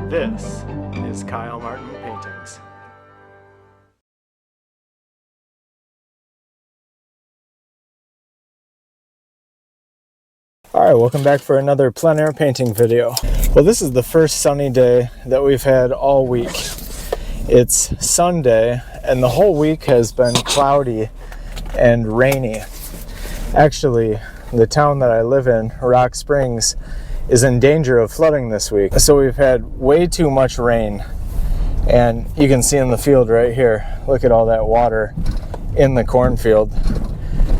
This is Kyle Martin Paintings. Alright, welcome back for another plein air painting video. Well, this is the first sunny day that we've had all week. It's Sunday and the whole week has been cloudy and rainy. Actually, the town that I live in, Rock Springs, is in danger of flooding this week. So we've had way too much rain, and you can see in the field right here, look at all that water in the cornfield.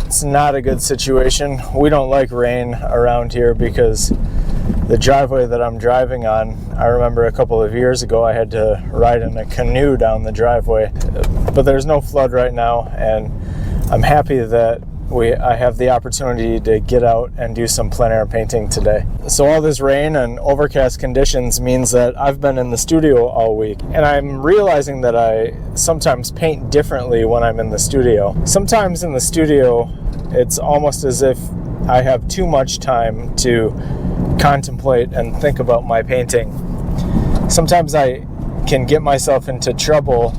It's not a good situation. We don't like rain around here because the driveway that I'm driving on, I remember a couple of years ago I had to ride in a canoe down the driveway, but there's no flood right now, and I'm happy that I have the opportunity to get out and do some plein air painting today. So all this rain and overcast conditions means that I've been in the studio all week, and I'm realizing that I sometimes paint differently when I'm in the studio. Sometimes in the studio, it's almost as if I have too much time to contemplate and think about my painting. Sometimes I can get myself into trouble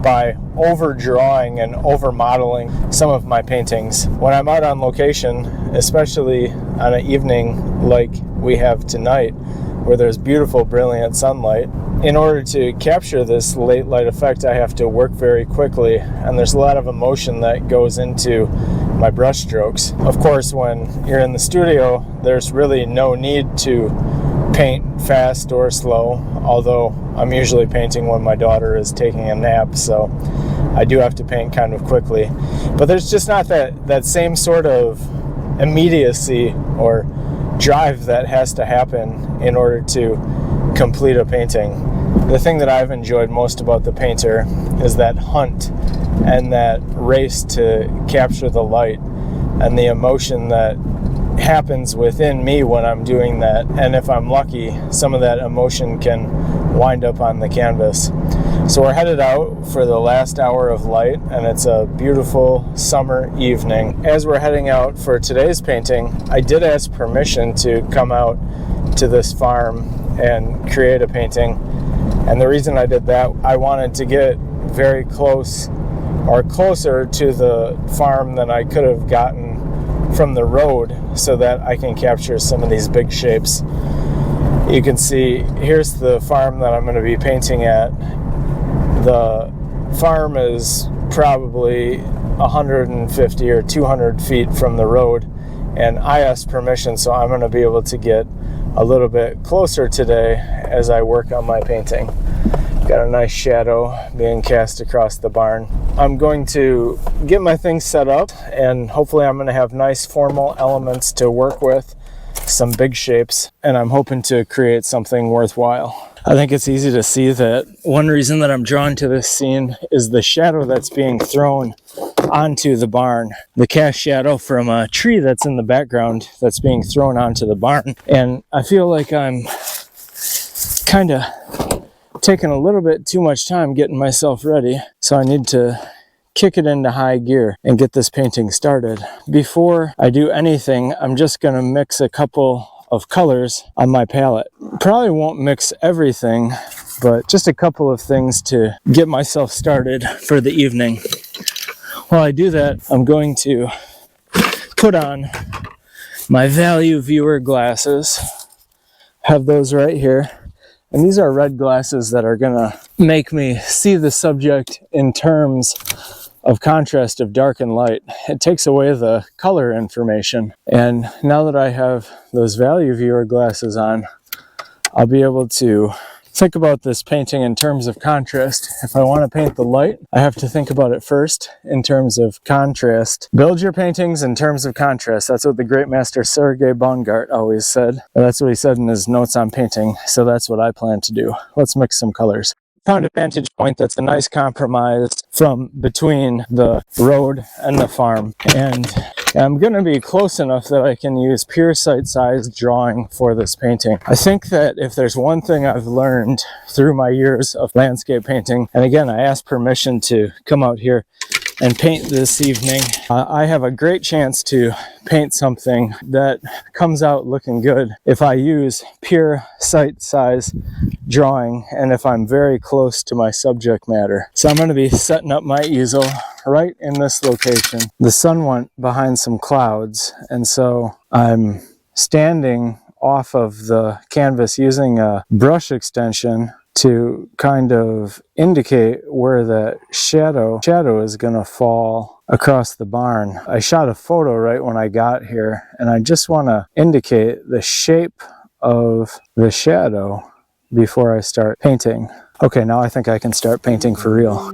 by overdrawing and over modeling some of my paintings. When I'm out on location, especially on an evening like we have tonight, where there's beautiful, brilliant sunlight, in order to capture this late light effect, I have to work very quickly, and there's a lot of emotion that goes into my brush strokes. Of course, when you're in the studio, there's really no need to paint fast or slow, although I'm usually painting when my daughter is taking a nap, so I do have to paint kind of quickly. But there's just not that same sort of immediacy or drive that has to happen in order to complete a painting. The thing that I've enjoyed most about the painter is that hunt and that race to capture the light and the emotion that happens within me when I'm doing that, and if I'm lucky, some of that emotion can wind up on the canvas. So we're headed out for the last hour of light, and it's a beautiful summer evening. As we're heading out for today's painting, I did ask permission to come out to this farm and create a painting, and the reason I did that, I wanted to get very close or closer to the farm than I could have gotten from the road, so that I can capture some of these big shapes. You can see here's the farm that I'm going to be painting at. The farm is probably 150 or 200 feet from the road, and I asked permission, so I'm going to be able to get a little bit closer today as I work on my painting. Got a nice shadow being cast across the barn. I'm going to get my things set up, and hopefully I'm going to have nice formal elements to work with, some big shapes, and I'm hoping to create something worthwhile. I think it's easy to see that one reason that I'm drawn to this scene is the shadow that's being thrown onto the barn. The cast shadow from a tree that's in the background that's being thrown onto the barn. And I feel like I'm kind of taking a little bit too much time getting myself ready, so I need to kick it into high gear and get this painting started. Before I do anything, I'm just going to mix a couple of colors on my palette. Probably won't mix everything, but just a couple of things to get myself started for the evening. While I do that, I'm going to put on my value viewer glasses. Have those right here. And these are red glasses that are gonna make me see the subject in terms of contrast of dark and light. It takes away the color information. And now that I have those value viewer glasses on, I'll be able to think about this painting in terms of contrast. If I want to paint the light, I have to think about it first in terms of contrast. Build your paintings in terms of contrast. That's what the great master Sergei Bongart always said. That's what he said in his notes on painting. So that's what I plan to do. Let's mix some colors. Found a vantage point that's a nice compromise from between the road and the farm. And I'm going to be close enough that I can use pure sight size drawing for this painting. I think that if there's one thing I've learned through my years of landscape painting, and again, I asked permission to come out here and paint this evening, I have a great chance to paint something that comes out looking good if I use pure sight size drawing and if I'm very close to my subject matter. So I'm going to be setting up my easel right in this location. The sun went behind some clouds, and so I'm standing off of the canvas using a brush extension to kind of indicate where the shadow is going to fall across the barn. I shot a photo right when I got here, and I just want to indicate the shape of the shadow before I start painting. Okay, now I think I can start painting for real.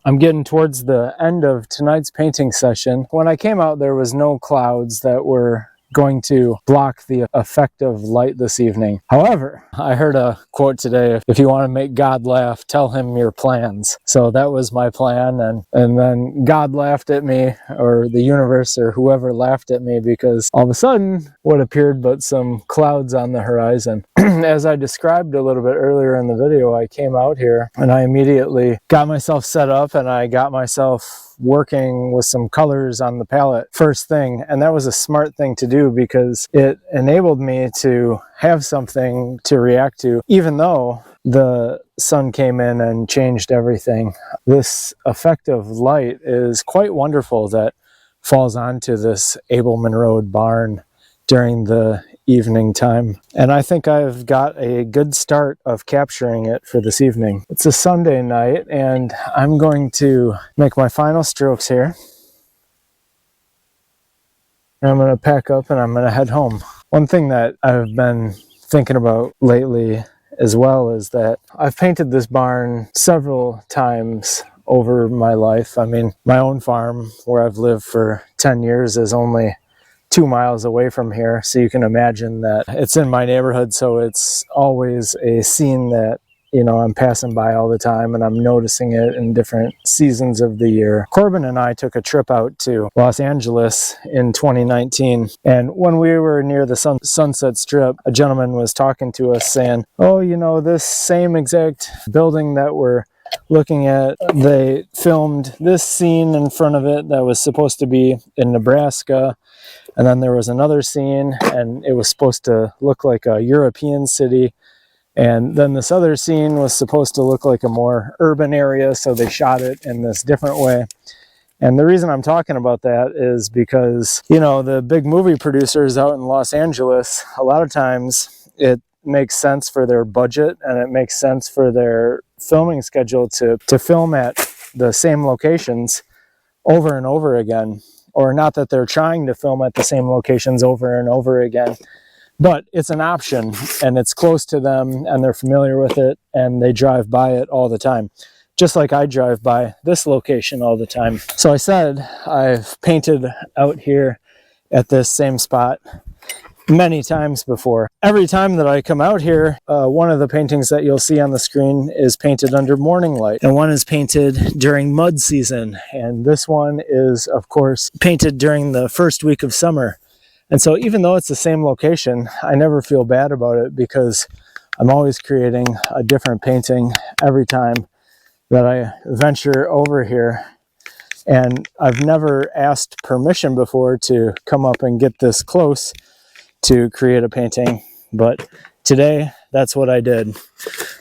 I'm getting towards the end of tonight's painting session. When I came out, there was no clouds that were going to block the effect of light this evening. However, I heard a quote today, if you want to make God laugh, tell him your plans. So that was my plan, and then God laughed at me, or the universe or whoever laughed at me, because all of a sudden what appeared but some clouds on the horizon. As I described a little bit earlier in the video, I came out here and I immediately got myself set up and I got myself working with some colors on the palette first thing, and that was a smart thing to do because it enabled me to have something to react to, even though the sun came in and changed everything. This effect of light is quite wonderful that falls onto this Abelman Road barn during the evening time, and I think I've got a good start of capturing it for this evening. It's a Sunday night and I'm going to make my final strokes here. And I'm going to pack up and I'm going to head home. One thing that I've been thinking about lately as well is that I've painted this barn several times over my life. I mean, my own farm where I've lived for 10 years is only 2 miles away from here, so you can imagine that it's in my neighborhood, so it's always a scene that, you know, I'm passing by all the time and I'm noticing it in different seasons of the year. Corbin and I took a trip out to Los Angeles in 2019, and when we were near the Sunset Strip, a gentleman was talking to us saying, oh, you know, this same exact building that we're looking at, they filmed this scene in front of it that was supposed to be in Nebraska. And then there was another scene and it was supposed to look like a European city. And then this other scene was supposed to look like a more urban area, so they shot it in this different way. And the reason I'm talking about that is because, you know, the big movie producers out in Los Angeles, a lot of times it makes sense for their budget and it makes sense for their filming schedule to film at the same locations over and over again. Or not that they're trying to film at the same locations over and over again, but it's an option and it's close to them and they're familiar with it and they drive by it all the time. Just like I drive by this location all the time. So I said I've painted out here at this same spot many times before. Every time that I come out here, one of the paintings that you'll see on the screen is painted under morning light, and one is painted during mud season, and this one is, of course, painted during the first week of summer. And so even though it's the same location, I never feel bad about it because I'm always creating a different painting every time that I venture over here. And I've never asked permission before to come up and get this close to create a painting, but today that's what I did.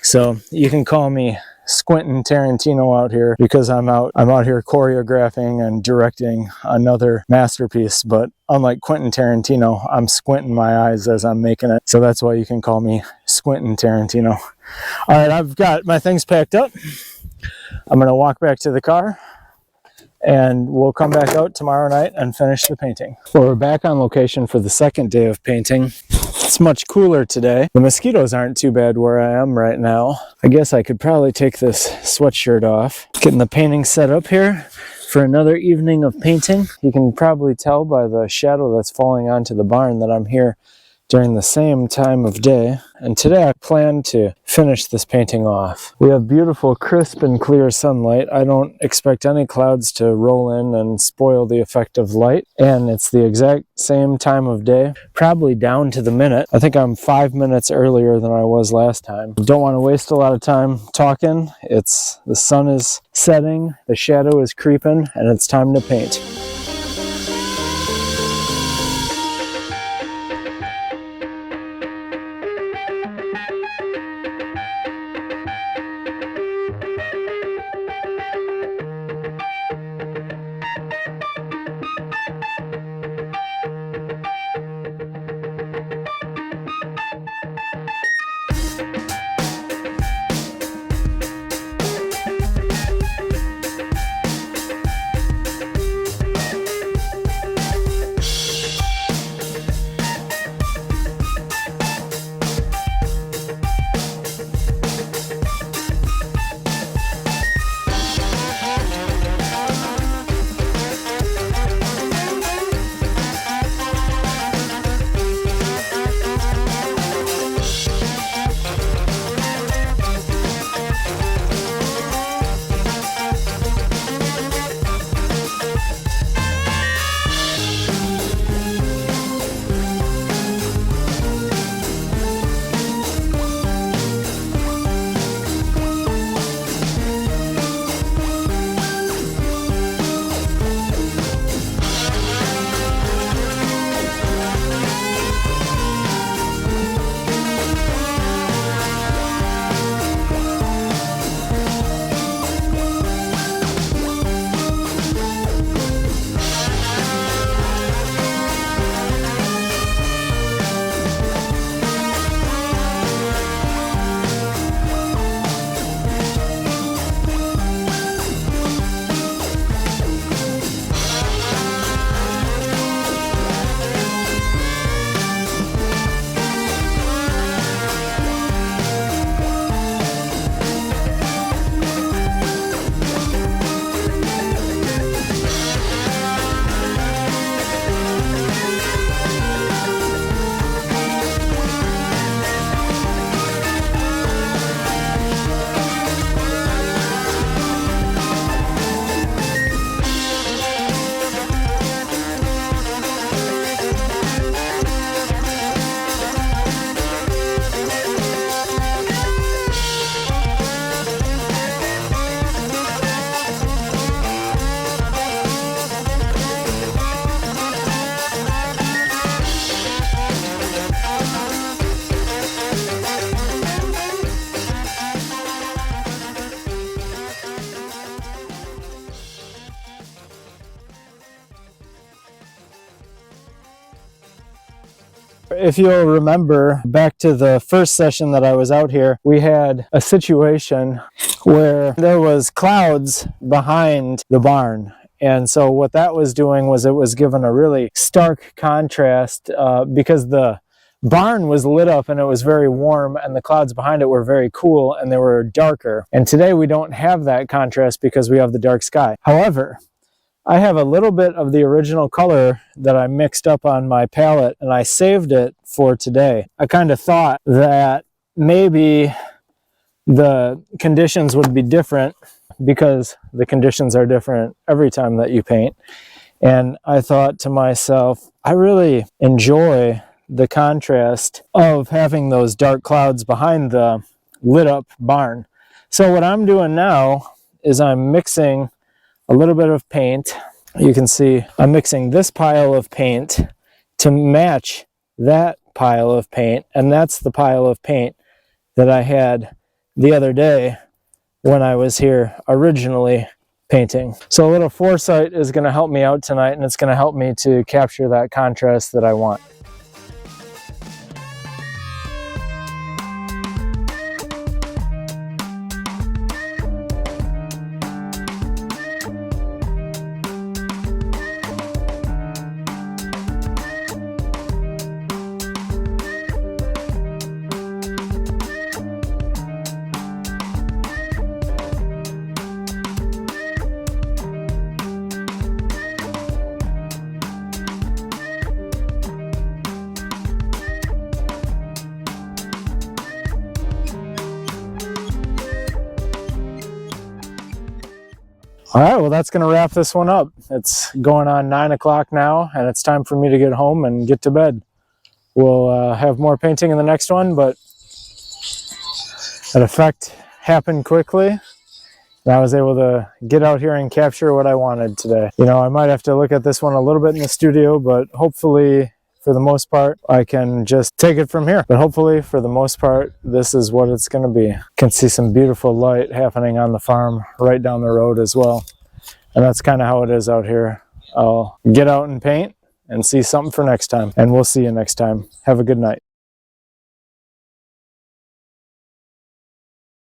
So you can call me Squintin' Tarantino out here because I'm out here choreographing and directing another masterpiece. But unlike Quentin Tarantino, I'm squinting my eyes as I'm making it. So that's why you can call me Squintin' Tarantino. All right, I've got my things packed up. I'm gonna walk back to the car and we'll come back out tomorrow night and finish the painting. Well, we're back on location for the second day of painting. It's much cooler today. The mosquitoes aren't too bad where I am right now. I guess I could probably take this sweatshirt off. Getting the painting set up here for another evening of painting. You can probably tell by the shadow that's falling onto the barn that I'm here during the same time of day. And today I plan to finish this painting off. We have beautiful, crisp and clear sunlight. I don't expect any clouds to roll in and spoil the effect of light. And it's the exact same time of day, probably down to the minute. I think I'm 5 minutes earlier than I was last time. Don't want to waste a lot of time talking. The sun is setting, the shadow is creeping, and it's time to paint. If you'll remember back to the first session that I was out here, we had a situation where there was clouds behind the barn. And so what that was doing was it was given a really stark contrast because the barn was lit up and it was very warm, and the clouds behind it were very cool and they were darker. And today we don't have that contrast because we have the dark sky. However, I have a little bit of the original color that I mixed up on my palette, and I saved it for today. I kind of thought that maybe the conditions would be different, because the conditions are different every time that you paint. And I thought to myself, I really enjoy the contrast of having those dark clouds behind the lit up barn. So what I'm doing now is I'm mixing a little bit of paint. You can see I'm mixing this pile of paint to match that pile of paint, and that's the pile of paint that I had the other day when I was here originally painting. So a little foresight is going to help me out tonight, and it's going to help me to capture that contrast that I want. All right, well, that's going to wrap this one up. It's going on 9 o'clock now, and it's time for me to get home and get to bed. We'll have more painting in the next one, but that effect happened quickly, and I was able to get out here and capture what I wanted today. You know, I might have to look at this one a little bit in the studio, but hopefully, for the most part, I can just take it from here. But hopefully, for the most part, this is what it's going to be. You can see some beautiful light happening on the farm right down the road as well. And that's kind of how it is out here. I'll get out and paint and see something for next time. And we'll see you next time. Have a good night.